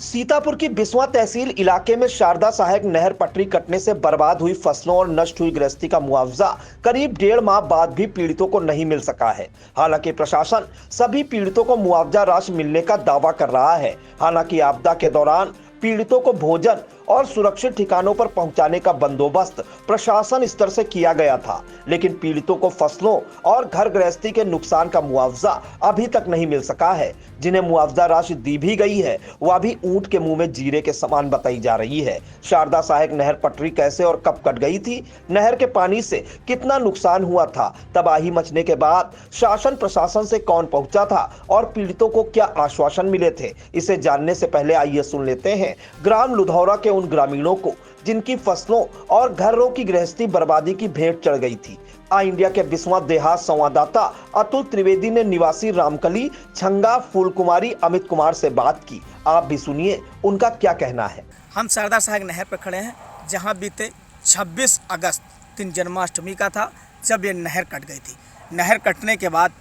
सीतापुर की बिस्वा तहसील इलाके में शारदा सहायक नहर पटरी कटने से बर्बाद हुई फसलों और नष्ट हुई गृहस्थी का मुआवजा करीब 1.5 माह बाद भी पीड़ितों को नहीं मिल सका है। हालांकि प्रशासन सभी पीड़ितों को मुआवजा राशि मिलने का दावा कर रहा है। हालांकि आपदा के दौरान पीड़ितों को भोजन और सुरक्षित ठिकानों पर पहुंचाने का बंदोबस्त प्रशासन स्तर से किया गया था, लेकिन पीड़ितों को फसलों और घर गृहस्थी के नुकसान का मुआवजा अभी तक नहीं मिल सका है। जिन्हें मुआवजा राशि दी भी गई है वह भी ऊंट के मुंह में जीरे के समान बताई जा रही है। शारदा सहायक नहर पटरी कैसे और कब कट गई थी, नहर के पानी से कितना नुकसान हुआ था, तबाही मचने के बाद शासन प्रशासन से कौन पहुंचा था और पीड़ितों को क्या आश्वासन मिले थे, इसे जानने से पहले आइए सुन लेते हैं ग्राम लुधौरा के उन ग्रामीणों को जिनकी फसलों और घरों की गृहस्थी बर्बादी की भेंट चढ़ गई थी। आ इंडिया के बिस्वा देहात संवाददाता अतुल त्रिवेदी ने निवासी रामकली, छंगा, फूलकुमारी, अमित कुमार से बात की। आप भी सुनिए उनका क्या कहना है। हम शारदा सहायक नहर पर खड़े हैं, जहां बीते 26 अगस्त दिन जन्माष्टमी का था जब ये नहर कट गई थी। नहर कटने के बाद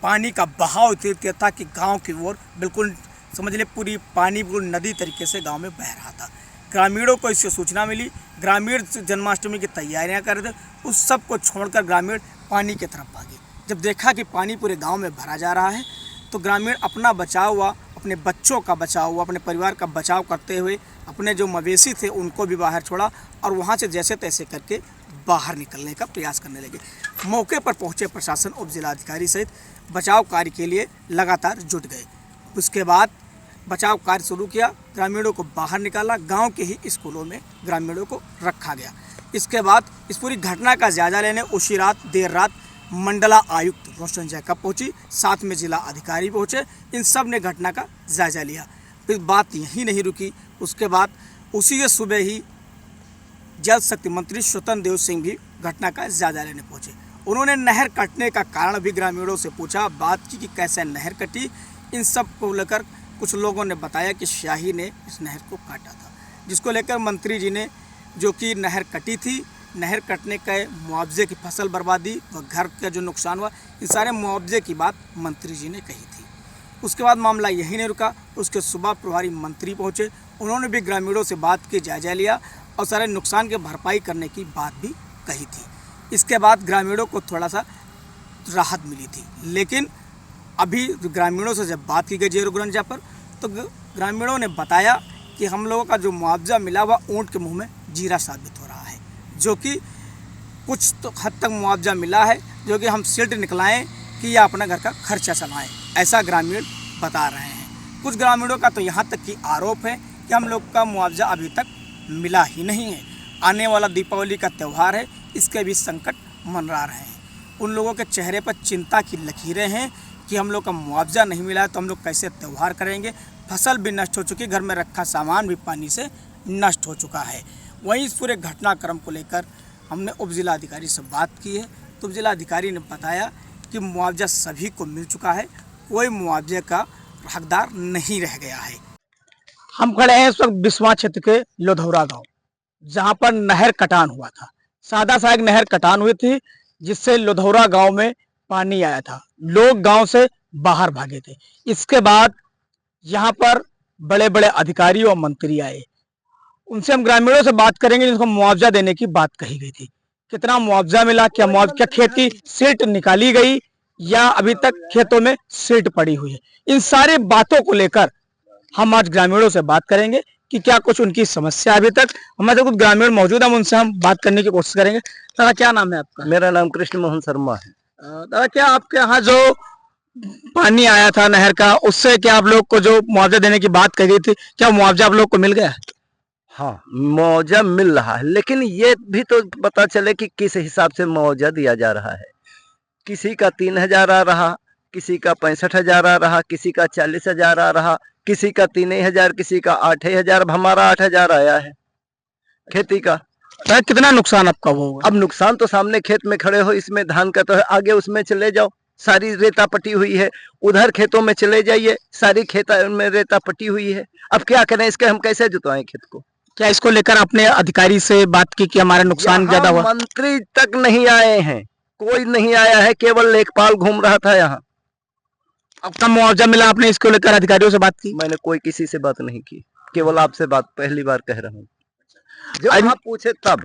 पानी का बहाव इतना था कि गांव की ओर बिल्कुल समझ ले पूरी पानी बिल्कुल नदी तरीके से गांव में बह रहा था। ग्रामीणों को इससे सूचना मिली, ग्रामीण जन्माष्टमी की तैयारियां कर रहे थे, उस सब को छोड़कर ग्रामीण पानी की तरफ भागे। जब देखा कि पानी पूरे गांव में भरा जा रहा है तो ग्रामीण अपना बचाव हुआ, अपने बच्चों का बचाव हुआ, अपने परिवार का बचाव करते हुए अपने जो मवेशी थे उनको भी बाहर छोड़ा और वहाँ से जैसे तैसे करके बाहर निकलने का प्रयास करने लगे। मौके पर पहुँचे प्रशासन, उप जिलाधिकारी सहित बचाव कार्य के लिए लगातार जुट गए। उसके बाद बचाव कार्य शुरू किया, ग्रामीणों को बाहर निकाला, गांव के ही स्कूलों में ग्रामीणों को रखा गया। इसके बाद इस पूरी घटना का जायजा लेने उसी रात देर रात मंडला आयुक्त रोशन जैकब पहुंची, साथ में जिला अधिकारी पहुंचे। इन सब ने घटना का जायजा लिया। फिर बात यहीं नहीं रुकी, उसके बाद उसी सुबह ही जल शक्ति मंत्री स्वतंत्र देव सिंह भी घटना का जायजा लेने पहुंचे। उन्होंने नहर कटने का कारण भी ग्रामीणों से पूछा, बात की कि कैसे नहर कटी। इन सब को लेकर कुछ लोगों ने बताया कि शाही ने इस नहर को काटा था, जिसको लेकर मंत्री जी ने, जो कि नहर कटी थी, नहर कटने के मुआवजे की फसल बर्बादी व घर का जो नुकसान हुआ, इन सारे मुआवजे की बात मंत्री जी ने कही थी। उसके बाद मामला यहीं नहीं रुका, उसके सुबह प्रभारी मंत्री पहुंचे, उन्होंने भी ग्रामीणों से बात की, जायजा लिया और सारे नुकसान की भरपाई करने की बात भी कही थी। इसके बाद ग्रामीणों को थोड़ा सा राहत मिली थी, लेकिन अभी ग्रामीणों से जब बात की गई जेरूगंजा पर, तो ग्रामीणों ने बताया कि हम लोगों का जो मुआवजा मिला वह ऊँट के मुंह में जीरा साबित हो रहा है, जो कि कुछ तो हद तक मुआवजा मिला है, जो कि हम सिल्ट निकलाएं कि या अपना घर का खर्चा चलाएं, ऐसा ग्रामीण बता रहे हैं। कुछ ग्रामीणों का तो यहाँ तक कि आरोप है कि हम लोग का मुआवजा अभी तक मिला ही नहीं है। आने वाला दीपावली का त्यौहार है, इसके भी संकट मंडरा रहे हैं। उन लोगों के चेहरे पर चिंता की लकीरें हैं कि हम लोग का मुआवजा नहीं मिला है तो हम लोग कैसे त्यौहार करेंगे। फसल भी नष्ट हो चुकी, घर में रखा सामान भी पानी से नष्ट हो चुका है। वहीं इस पूरे घटनाक्रम को लेकर हमने उप जिलाधिकारी से बात की है, तो उप जिलाधिकारी ने बताया कि मुआवजा सभी को मिल चुका है, कोई मुआवजे का हकदार नहीं रह गया है। हम खड़े हैं इस वक्त बिस्वा क्षेत्र के लुधौरा गाँव, जहाँ पर नहर कटान हुआ था। शारदा सहायक नहर कटान हुई थी, जिससे लुधौरा गाँव में पानी आया था, लोग गांव से बाहर भागे थे। इसके बाद यहाँ पर बड़े बड़े अधिकारी और मंत्री आए, उनसे हम ग्रामीणों से बात करेंगे जिनको मुआवजा देने की बात कही गई थी। कितना मुआवजा मिला, क्या खेत की सिल्ट निकाली गई या अभी तक खेतों में सिल्ट पड़ी हुई है, इन सारी बातों को लेकर हम आज ग्रामीणों से बात करेंगे कि क्या कुछ उनकी समस्या। अभी तक हमारे कुछ ग्रामीण मौजूद हैं, उनसे हम बात करने की कोशिश करेंगे। दादा, क्या नाम है आपका? मेरा नाम कृष्ण मोहन शर्मा है। दादा, क्या आपके यहाँ जो पानी आया था नहर का, उससे क्या आप लोग को जो मुआवजा देने की बात कही गई थी, क्या मुआवजा आप लोग को मिल गया? हाँ, मुआवजा मिल रहा है, लेकिन ये भी तो पता चले कि किस हिसाब से मुआवजा दिया जा रहा है। किसी का 3,000 आ रहा, किसी का 65,000 आ रहा, किसी का 40,000 आ रहा, किसी का 3,000, किसी का 8,000। हमारा 8,000 आया है खेती का। कितना नुकसान आपका होगा? अब नुकसान तो सामने खेत में खड़े हो, इसमें धान का तो है, आगे उसमें चले जाओ, सारी रेता पटी हुई है। उधर खेतों में चले जाइए, सारी खेत में रेता पटी हुई है। अब क्या करें, इसके हम कैसे जुतवाएं खेत को? क्या इसको लेकर आपने अधिकारी से बात की कि हमारा नुकसान ज्यादा हुआ? मंत्री तक नहीं आए हैं, कोई नहीं आया है, केवल लेखपाल घूम रहा था यहाँ। अब कम मुआवजा मिला, आपने इसको लेकर अधिकारियों से बात की? मैंने कोई किसी से बात नहीं की। केवल आपसे बात पहली बार कह रहा हूँ, जब आप पूछे तब,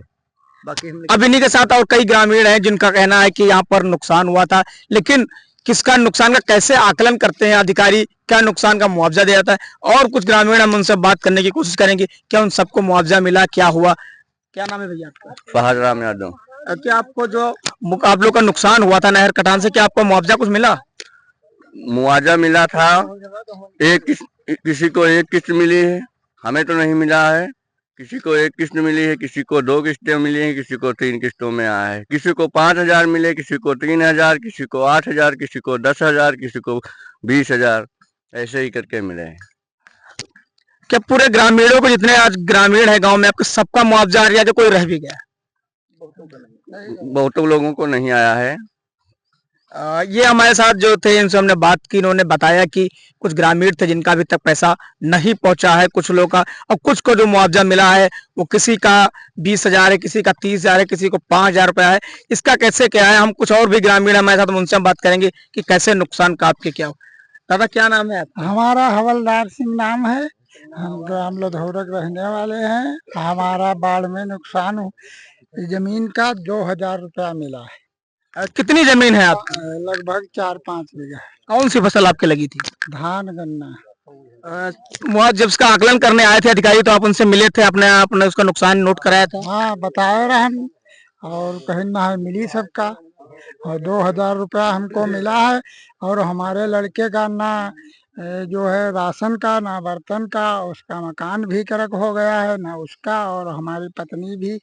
बाकी हमने अब इन्हीं के साथ और कई ग्रामीण हैं जिनका कहना है कि यहाँ पर नुकसान हुआ था, लेकिन किसका नुकसान का कैसे आकलन करते हैं अधिकारी, क्या नुकसान का मुआवजा दिया जाता है, और कुछ ग्रामीण हम उनसे बात करने की कोशिश करेंगे, क्या उन सबको मुआवजा मिला, क्या हुआ। क्या नाम है भैया आपका? फहद राम यादव। क्या आपको जो आप लोग का नुकसान हुआ था नहर कटान से, क्या आपको मुआवजा कुछ मिला? मुआवजा मिला था, किसी को एक किस्त मिली है, हमें तो नहीं मिला है। किसी को एक किस्त मिली है, किसी को 2 किस्तें मिली हैं, किसी को 3 किस्तों में आया है। किसी को 5,000 मिले, किसी को 3,000, किसी को 8,000, किसी को 10,000, किसी को 20,000, ऐसे ही करके मिले हैं। क्या पूरे ग्रामीणों को, जितने आज ग्रामीण है गांव में, आपको सबका मुआवजा आ गया कि कोई रह भी गया? बहुतों लोगों को नहीं आया है। ये हमारे साथ जो थे इनसे हमने बात की, इन्होंने बताया कि कुछ ग्रामीण थे जिनका अभी तक पैसा नहीं पहुंचा है, कुछ लोगों का, और कुछ को जो मुआवजा मिला है वो किसी का 20,000 है, किसी का 30,000 है, किसी को 5,000 रुपया है। इसका कैसे क्या है, हम कुछ और भी ग्रामीण हमारे साथ, उनसे हम बात करेंगे कि कैसे नुकसान का आपके क्या हो। दादा क्या नाम है आपका? हमारा हवलदार सिंह नाम है। हम ग्राम लधौरक रहने वाले हैं। हमारा बाढ़ में नुकसान जमीन का 2,000 रुपया मिला है। कितनी जमीन है आपकी? लगभग 4-5 बीघा। कौन सी फसल आपके लगी थी? धान गन्ना। वहाँ जब उसका आकलन करने आए थे अधिकारी, तो आप उनसे मिले थे, आपने उसका नुकसान नोट कराया था? हाँ, बताए रहन और कहना है मिली सबका, और 2,000 रुपया हमको मिला है। और हमारे लड़के का ना जो है राशन का, ना बर्तन का, उसका मकान भी करक हो गया है, ना उसका, और हमारी पत्नी भी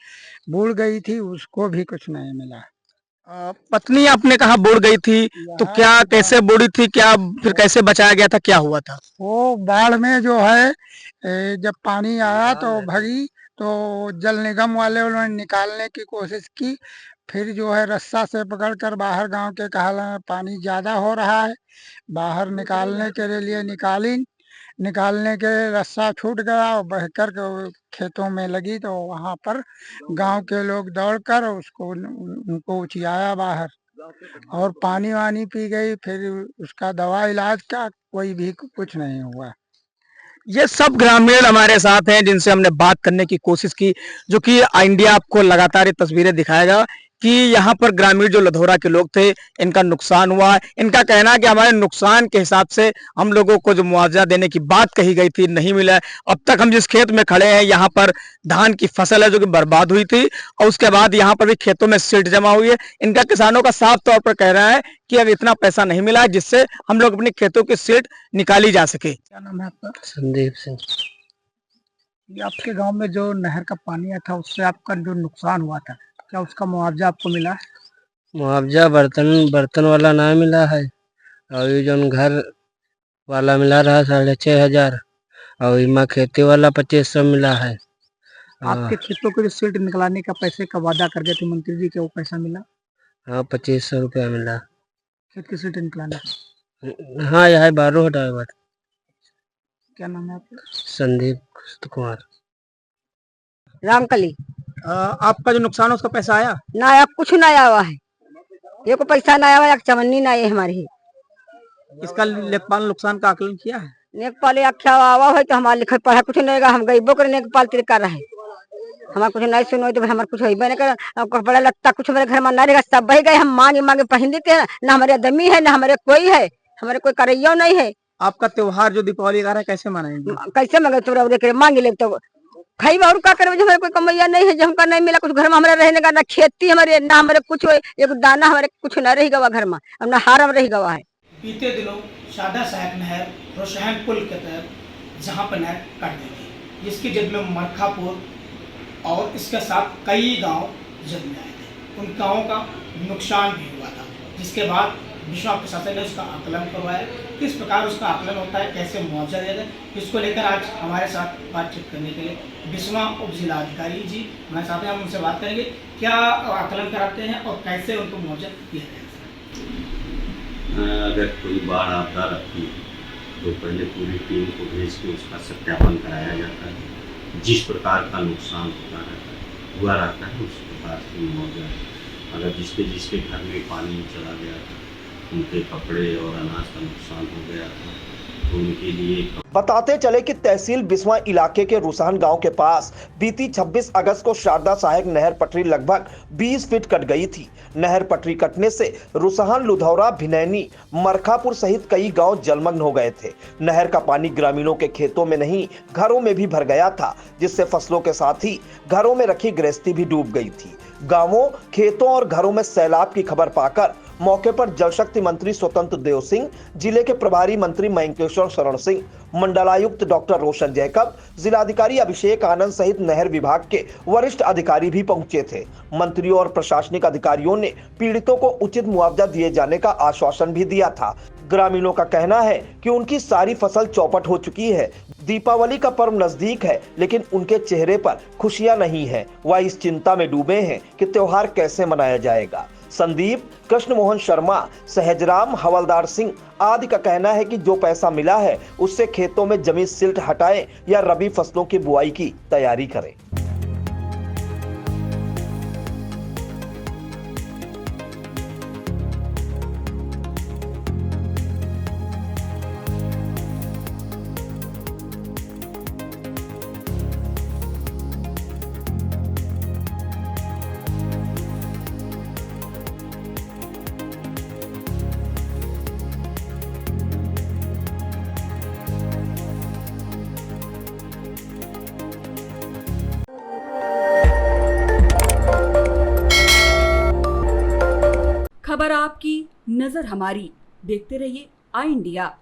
बूढ़ गई थी, उसको भी कुछ नहीं मिला। पत्नी आपने कहा बुड़ गई थी, तो क्या कैसे बुड़ी थी, क्या फिर कैसे बचाया गया था, क्या हुआ था? वो बाढ़ में जो है जब पानी आया तो भगी, तो जल निगम वाले उन्होंने निकालने की कोशिश की। फिर जो है रस्सा से पकड़कर बाहर गांव के कहला में पानी ज्यादा हो रहा है, बाहर निकालने के लिए निकालने के रस्सा छूट गया और बहकर के वो खेतों में लगी, तो वहां पर गांव के लोग दौड़कर उसको उनको उचियाया बाहर, और पानी वानी पी गई। फिर उसका दवा इलाज का कोई भी कुछ नहीं हुआ। ये सब ग्रामीण हमारे साथ हैं जिनसे हमने बात करने की कोशिश की, जो कि इंडिया आपको लगातार ये तस्वीरें दिखाएगा कि यहाँ पर ग्रामीण जो लधौरा के लोग थे, इनका नुकसान हुआ है। इनका कहना है कि हमारे नुकसान के हिसाब से हम लोगों को जो मुआवजा देने की बात कही गई थी नहीं मिला है। अब तक हम जिस खेत में खड़े हैं, यहाँ पर धान की फसल है जो कि बर्बाद हुई थी, और उसके बाद यहाँ पर भी खेतों में सिल्ट जमा हुई है। इनका किसानों का साफ तौर पर कह रहा है कि अब इतना पैसा नहीं मिला है जिससे हम लोग अपने खेतों की सिल्ट निकाली जा सके। क्या नाम है आपका? संदीप सिंह। ये आपके गांव में जो नहर का पानी आया था, उससे आपका जो नुकसान हुआ था, क्या उसका मुआवजा आपको मिला है? मुआवजा बर्तन वाला ना मिला है, और ये जो घर वाला मिला रहा 6,500, और इमा खेती वाला 2,500 मिला है। आपके खेतों को जो सिल्ट निकलाने का पैसे का वादा कर गए थे मंत्री जी, के वो पैसा मिला? हाँ, 2,500 रुपया मिला। खेत की सिल्ट निकलाने का? हाँ, यह 12 हटाए बात। क्या नाम है आपका? संदीप कुमार। रामकली। आपका जो नुकसान है उसका पैसा आया? ना आया, कुछ ना आया हुआ है, ये को पैसा ना आया हुआ, एक चवन्नी ना है हमारी। इसका लेखपाल नुकसान का आकलन किया है? नेकपाल आख्या आवा है तो हमारे लिखे पढ़ा कुछ नहीं, हम गईबो कर नेकपाल तिर कर रहे, हमारा कुछ नहीं सुनो तो हमारा कुछ होइबे नहीं कर। कपड़ा लत्ता कुछ हमारे घर में ना रहेगा, सब बह गए, हम मांगे मांगे पहन लेते हैं। ना हमारे आदमी है, ना हमारे कोई है, हमारे कोई करैया नहीं है। आपका त्योहार जो दीपावली का है कैसे मनाएंगे? कैसे मांगे तो मांगे ले तो खाई और क्या करे, हमारे कोई कमैया नहीं है, जो हमका नहीं मिला कुछ घर में हमारे रहने का, ना खेती हमारे, ना हमारे कुछ एक दाना हमारे कुछ न रही गवा घर में, अब ना हारम रही गवा है। बीते दिनों शादा सहायक नहर रोशहन पुल के तहत जहां पर नहर कट गई थी, जिसकी जद में मरखापुर और इसके साथ कई गांव जद में आए थे, उन गाँवों का नुकसान भी हुआ था, जिसके बाद विश्वा प्रशासन ने उसका आकलन करवाया। किस प्रकार उसका आकलन होता है, कैसे मुआवजा दिया जाए, इसको लेकर आज हमारे साथ बातचीत करने के लिए बिस्वा उप जिला अधिकारी जी हमारे साथ हैं। हम उनसे बात करेंगे क्या आकलन कराते हैं और कैसे उनको मुआवजा दिया जाए। अगर कोई बाढ़ आपदा रहती है तो पहले पूरी टीम को भेज के उसका सत्यापन कराया जाता है, जिस प्रकार का नुकसान हुआ रहता है उस प्रकार से मुआवजा। अगर जिसके घर में पानी चला गया था, उनके कपड़े और अनाज का नुकसान हो गया था, तो उनके लिए बताते चले कि तहसील बिस्वा इलाके के रुसाहन गांव के पास बीती 26 अगस्त को शारदा सहायक नहर पटरी लगभग 20 फीट कट गई थी। नहर पटरी कटने से रुसाहन, लुधौरा, भिनैनी, मरखापुर सहित कई गांव जलमग्न हो गए थे। नहर का पानी ग्रामीणों के खेतों में नहीं, घरों में भी भर गया था, जिससे फसलों के साथ ही घरों में रखी गृहस्थी भी डूब गई थी। गांवों, खेतों और घरों में सैलाब की खबर पाकर मौके पर जल शक्ति मंत्री स्वतंत्र देव सिंह, जिले के प्रभारी मंत्री मयंकेश्वर शरण सिंह, मंडलायुक्त डॉक्टर रोशन जैकब, जिलाधिकारी अभिषेक आनंद सहित नहर विभाग के वरिष्ठ अधिकारी भी पहुंचे थे। मंत्रियों और प्रशासनिक अधिकारियों ने पीड़ितों को उचित मुआवजा दिए जाने का आश्वासन भी दिया था। ग्रामीणों का कहना है कि उनकी सारी फसल चौपट हो चुकी है। दीपावली का पर्व नजदीक है, लेकिन उनके चेहरे पर खुशियां नहीं है। वह इस चिंता में डूबे हैं कि त्योहार कैसे मनाया जाएगा। संदीप, कृष्ण मोहन शर्मा, सहजराम, हवलदार सिंह आदि का कहना है कि जो पैसा मिला है उससे खेतों में जमी सिल्ट हटाएं या रबी फसलों की बुआई की तैयारी करें। खबर आपकी, नजर हमारी। देखते रहिए आई इंडिया।